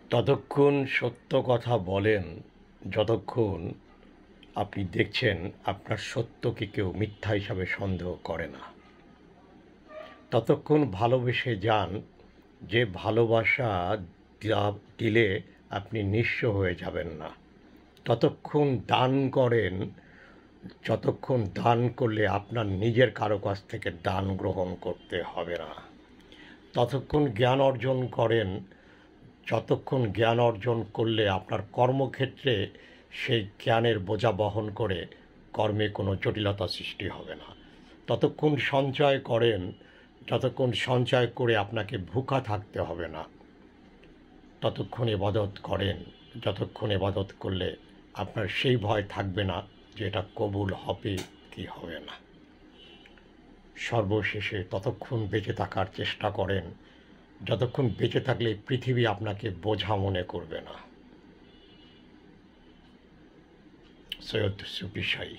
ততক্ষণ সত্য কথা বলেন যতক্ষণ আপনি দেখছেন আপনার সত্যকে কেউ মিথ্যা হিসাবে সন্দেহ করে না। ততক্ষণ ভালোবেসে যান যে ভালোবাসা দিলে আপনি নিঃস্ব হয়ে যাবেন না। ততক্ষণ দান করেন যতক্ষণ দান করলে আপনার নিজের কারো কাছ থেকে দান গ্রহণ করতে হবে না। ততক্ষণ জ্ঞান অর্জন করেন যতক্ষণ জ্ঞান অর্জন করলে আপনার কর্মক্ষেত্রে সেই জ্ঞানের বোঝা বহন করে কর্মে কোনো জটিলতা সৃষ্টি হবে না। ততক্ষণ সঞ্চয় করেন যতক্ষণ সঞ্চয় করে আপনাকে ভুখা থাকতে হবে না। ততক্ষণ ইবাদত করেন যতক্ষণ ইবাদত করলে আপনার সেই ভয় থাকবে না যে এটা কবুল হবে কি হবে না। সর্বশেষে ততক্ষণ বেঁচে থাকার চেষ্টা করেন যতক্ষণ বেঁচে থাকলে পৃথিবী আপনাকে বোঝা মনে করবে না। সৈয়দ সুফি শাহী।